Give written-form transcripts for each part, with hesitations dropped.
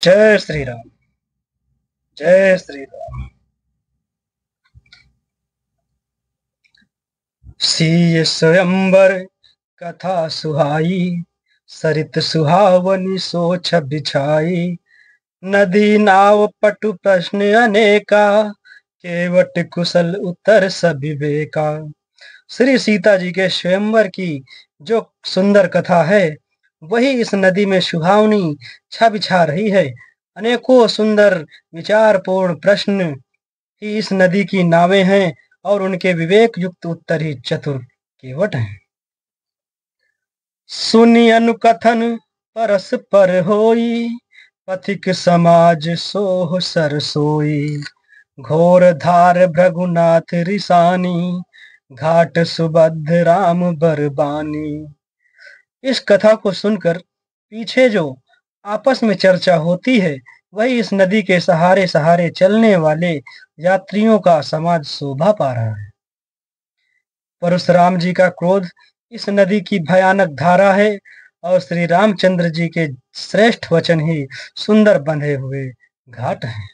जय श्री राम। जय श्री राम। सीय स्वयंवर कथा सुहाई, सरित सुहावनी सोच बिछाई। नदी नाव पटु प्रश्न अनेका, केवट कुशल उत्तर सब विवेका। श्री सीता जी के स्वयंवर की जो सुंदर कथा है, वही इस नदी में सुहावनी छा बिछा रही है। अनेकों सुंदर विचारपूर्ण प्रश्न ही इस नदी की नावें हैं और उनके विवेक युक्त उत्तर ही चतुर केवट हैं। सुनि अनुकथन परस्पर होई, पथिक समाज सोह सर सोई। घोर धार भृगुनाथ रिसानी, घाट सुबद्ध राम बरबानी। इस कथा को सुनकर पीछे जो आपस में चर्चा होती है, वही इस नदी के सहारे सहारे चलने वाले यात्रियों का समाज शोभा पा रहा है। परशुराम जी का क्रोध इस नदी की भयानक धारा है और श्री रामचंद्र जी के श्रेष्ठ वचन ही सुंदर बंधे हुए घाट हैं।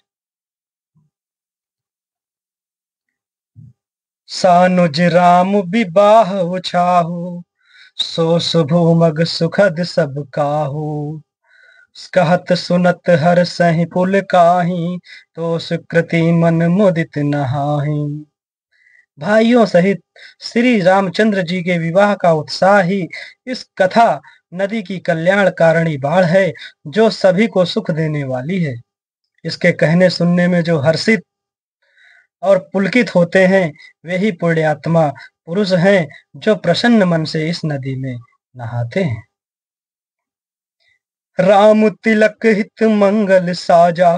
सानुज राम विवाह उछाहु, सो शुभोमग सुखद सब काहू। कहत सुनत हर सहि पुल काही, तो सुकृति मन मुदित नहाहि। भाइयों सहित श्री रामचंद्र जी के विवाह का उत्साह ही इस कथा नदी की कल्याणकारिणी बाढ़ है, जो सभी को सुख देने वाली है। इसके कहने सुनने में जो हर्षित और पुलकित होते हैं, वे ही पुण्यात्मा पुरुष हैं, जो प्रसन्न मन से इस नदी में नहाते हैं। राम तिलक हित मंगल साजा,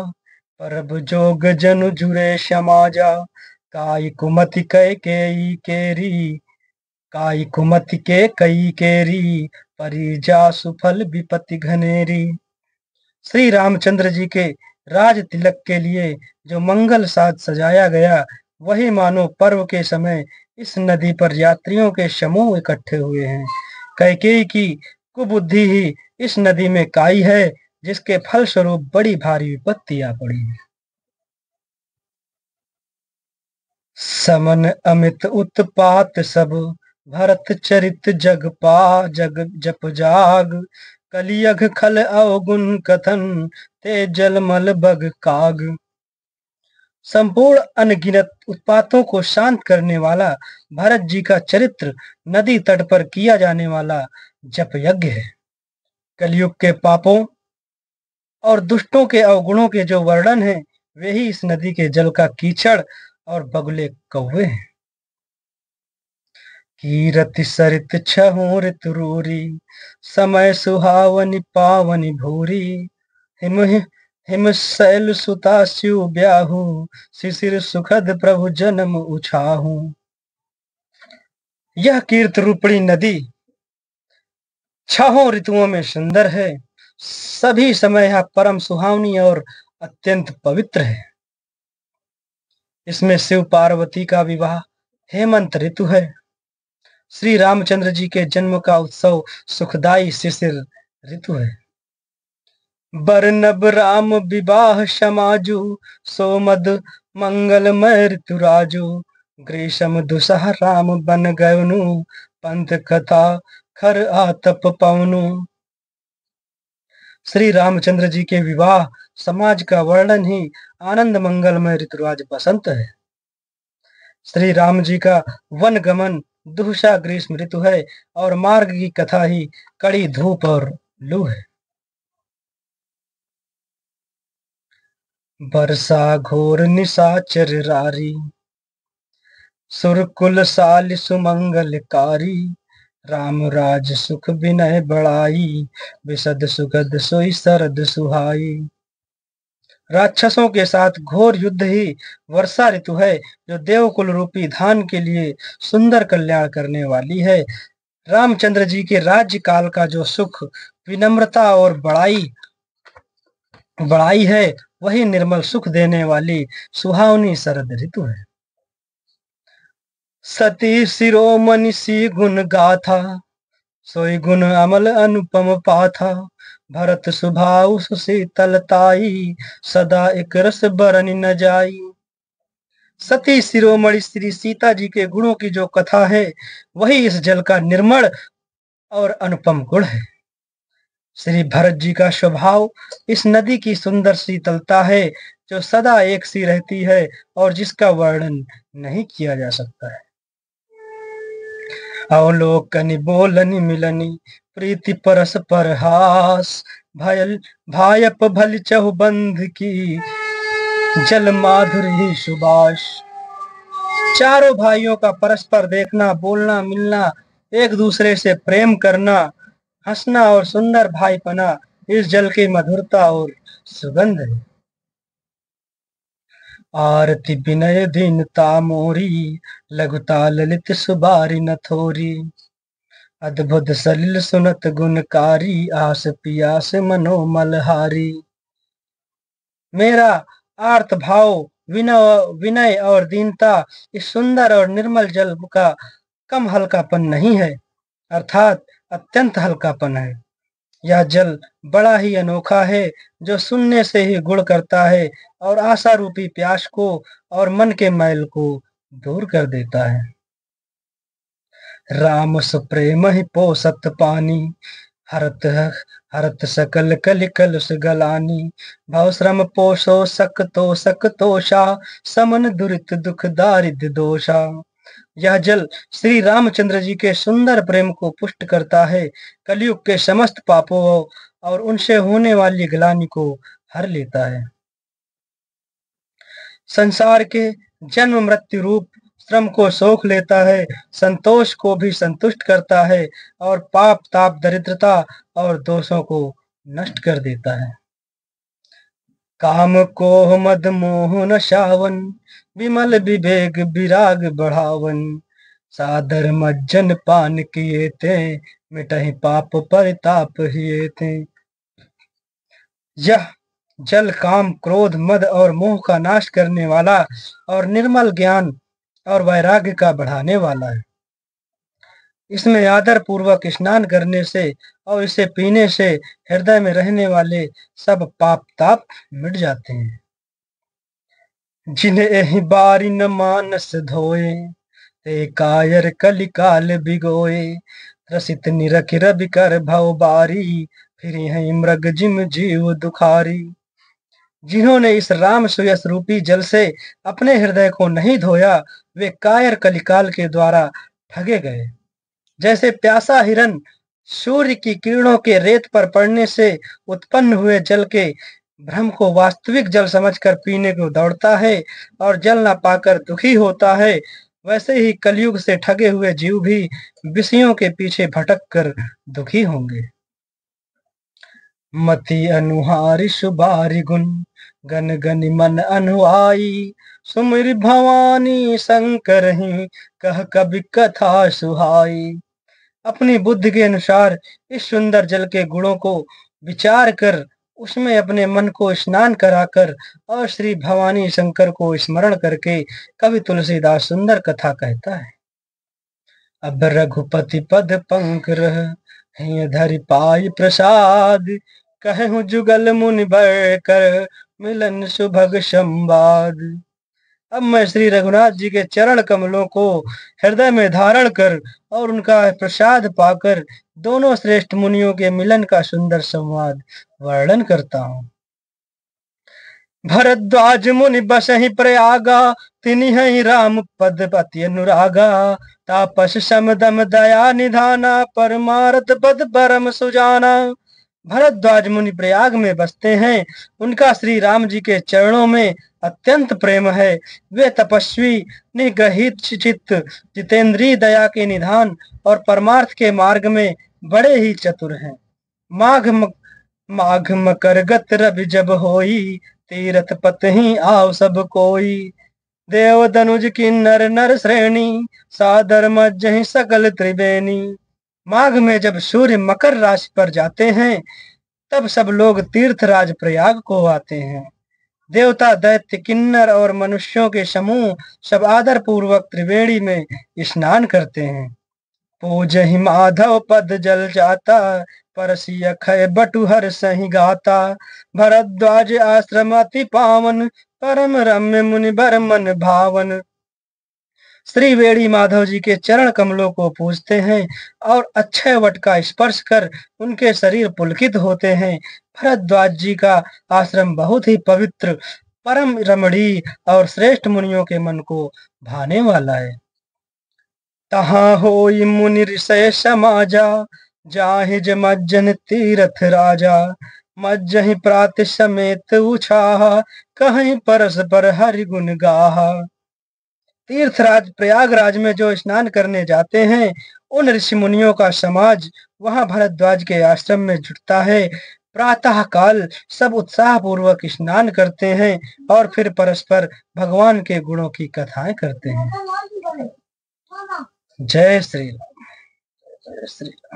परब जोग जनु जुरे समाजा। काई कुमति कै केई केरी, काई कुमति के कई केरी। परिजा सुफल विपति घनेरी। श्री रामचंद्र जी के राज तिलक के लिए जो मंगल साज सजाया गया, वही मानो पर्व के समय इस नदी पर यात्रियों के समूह इकट्ठे हुए हैं। कैकेयी की कुबुद्धि ही इस नदी में काई है, जिसके फल स्वरूप बड़ी भारी विपत्ति आ पड़ी है। समन अमित उत्पात सब, भरत चरित जग पा जग जप जाग। कलियघ खल अवगुण कथन, ते जलमल बग काग। संपूर्ण अनगिनत उत्पातों को शांत करने वाला भरत जी का चरित्र नदी तट पर किया जाने वाला जप यज्ञ है। कलयुग के पापों और दुष्टों के अवगुणों के जो वर्णन है, वे ही इस नदी के जल का कीचड़ और बगुले कौवे हैं। कीरति सरित छहु ऋतु रूरी, समय सुहावनी पावनी भूरी। हिम हिम शैल सुता स्यु ब्याहु, शिशिर सुखद प्रभु जन्म उछाहु। यह कीर्त रूपणी नदी छहों ऋतुओं में सुंदर है। सभी समय यह परम सुहावनी और अत्यंत पवित्र है। इसमें शिव पार्वती का विवाह हेमंत ऋतु है। श्री रामचंद्र जी के जन्म का उत्सव सुखदाई शिशिर ऋतु है। बरनब राम विवाह समाजु, सोमद मंगलमय ऋतु राजु। ग्रीष्म दुसह राम बन गयनु, पंथ कथा खर आतप पवनु। श्री रामचंद्र जी के विवाह समाज का वर्णन ही आनंद मंगलमय ऋतुराज बसंत है। श्री राम जी का वन गमन दुहसा ग्रीष्म ऋतु है और मार्ग की कथा ही कड़ी धूप और लू है। बरसा घोर निशाचर रारी, सुरकुल साल सुमंगलकारी। राम राज सुख विनय बढ़ाई, विशद सुगद सोई सरद सुहाई। राक्षसों के साथ घोर युद्ध ही वर्षा ऋतु है, जो देवकुल रूपी धान के लिए सुंदर कल्याण करने वाली है। रामचंद्र जी के राज्य काल का जो सुख, विनम्रता और बड़ाई है, वही निर्मल सुख देने वाली सुहावनी शरद ऋतु है। सती शिरोमणि सी गुण गाथा, सोई गुण अमल अनुपम पाथा। भरत सुभाउ सुशीतलताई, सदा एक रस बरन न जाई। सती शिरोमणि श्री सीता जी के गुणों की जो कथा है, वही इस जल का निर्मल और अनुपम गुण है। श्री भरत जी का स्वभाव इस नदी की सुंदर शीतलता है, जो सदा एक सी रहती है और जिसका वर्णन नहीं किया जा सकता है। अवलोकनि बोलनि मिलनि, प्रीति परस्पर हास, भयल भायप भल चहु बंध की, जल माधुरी सुबास। चारों भाइयों का परस्पर देखना, बोलना, मिलना, एक दूसरे से प्रेम करना, हंसना और सुंदर भाईपना इस जल की मधुरता और सुगंध है। आरती विनय दीनता मोरी, लघुता ललित सुबारी न थोरी। अद्भुत सलिल सुनत गुणकारी, आस पियास मनो मलहारी। मेरा आर्त भाव, विनय और दीनता इस सुंदर और निर्मल जल का कम हल्कापन नहीं है, अर्थात अत्यंत हल्कापन है। यह जल बड़ा ही अनोखा है, जो सुनने से ही गुण करता है और आशा रूपी प्यास को और मन के मैल को दूर कर देता है। राम सुप्रेम ही पोसत पानी, हरत हरत सकल कलि कलुष गलानी। भव श्रम पोषो सक तोषा, समन दुरित दुख दारिद्र दोषा। यह जल श्री रामचंद्र जी के सुंदर प्रेम को पुष्ट करता है, कलयुग के समस्त पापों और उनसे होने वाली ग्लानि को हर लेता है। संसार के जन्म मृत्यु रूप श्रम को सोख लेता है, संतोष को भी संतुष्ट करता है और पाप ताप दरिद्रता और दोषों को नष्ट कर देता है। काम को मद मोह नशावन, विमल विवेक विराग बढ़ावन। सादर मज्जन पान किए थे, मिटहि पाप परिताप हिए थे। यह जल काम क्रोध मद और मोह का नाश करने वाला और निर्मल ज्ञान और वैराग्य का बढ़ाने वाला है। इसमें आदर पूर्वक स्नान करने से और इसे पीने से हृदय में रहने वाले सब पाप ताप मिट जाते हैं। जिन्हें एहि बारी न मानस धोए, ते कायर कलिकाल बिगोए। रसित निरख रवि कर भव बारी, फिर यही मृग जिम जीव दुखारी। जिन्होंने इस राम सुयस रूपी जल से अपने हृदय को नहीं धोया, वे कायर कलिकाल के द्वारा ठगे गए। जैसे प्यासा हिरन सूर्य की किरणों के रेत पर पड़ने से उत्पन्न हुए जल के भ्रम को वास्तविक जल समझकर पीने को दौड़ता है और जल न पाकर दुखी होता है, वैसे ही कलयुग से ठगे हुए जीव भी विषयों के पीछे भटक कर दुखी होंगे। मति अनुहारी सुबारी गुण, गन गनि मन अनुआई। सुमिर भवानी शंकर ही, कह कवि कथा सुहाई। अपनी बुद्धि के अनुसार इस सुंदर जल के गुणों को विचार कर उसमें अपने मन को स्नान कराकर और श्री भवानी शंकर को स्मरण करके कवि तुलसीदास सुंदर कथा कहता है। अब रघुपति पद पंकरह, हिय धरि पाई प्रसाद। कहूँ जुगल मुनि बर कर, मिलन सुभग संवाद। अब मैं श्री रघुनाथ जी के चरण कमलों को हृदय में धारण कर और उनका प्रसाद पाकर दोनों श्रेष्ठ मुनियों के मिलन का सुंदर संवाद वर्णन करता हूँ। भरद्वाज मुनि बसहि प्रयागा, तिनि हई राम पद पति अनुरागा। तापस सम दम दया निधाना, परमारथ पद परम सुजाना। भरद्वाज मुनि प्रयाग में बसते हैं, उनका श्री राम जी के चरणों में अत्यंत प्रेम है। वे तपस्वी, निग्रहित चित्त, जितेंद्रीय दया के निधान और परमार्थ के मार्ग में बड़े ही चतुर हैं। माघ मकर गत रवि जब होई, तीरथ पतहि आव सब कोई। देव दनुज की नर नर श्रेणी, सादर मज्जहि सकल त्रिवेणी। माघ में जब सूर्य मकर राशि पर जाते हैं, तब सब लोग तीर्थराज प्रयाग को आते हैं। देवता दैत्य किन्नर और मनुष्यों के समूह सब आदर पूर्वक त्रिवेणी में स्नान करते हैं। पूजहि माधव पद जल जाता, परसी अखय बटु हर सहि गाता। भरद्वाज आश्रम अति पावन, परम रम्य मुनि बर मन भावन। श्री वेणी माधव जी के चरण कमलों को पूजते हैं और अक्षय वट का स्पर्श कर उनके शरीर पुलकित होते हैं। भरद्वाज जी का आश्रम बहुत ही पवित्र, परम रमणीय और श्रेष्ठ मुनियों के मन को भाने वाला है। तहाँ होई मुनि ऋषय समाजा, जाहि मज्जन तीरथ राजा। मज्जहि प्रात समेत उछाहा, कहीं परस्पर हरि गुण गाहा। तीर्थराज प्रयागराज में जो स्नान करने जाते हैं, उन ऋषि मुनियों का समाज वहां भरद्वाज के आश्रम में जुटता है। प्रातः काल सब उत्साह पूर्वक स्नान करते हैं और फिर परस्पर भगवान के गुणों की कथाएं करते हैं। जय श्री राम। जय श्री राम।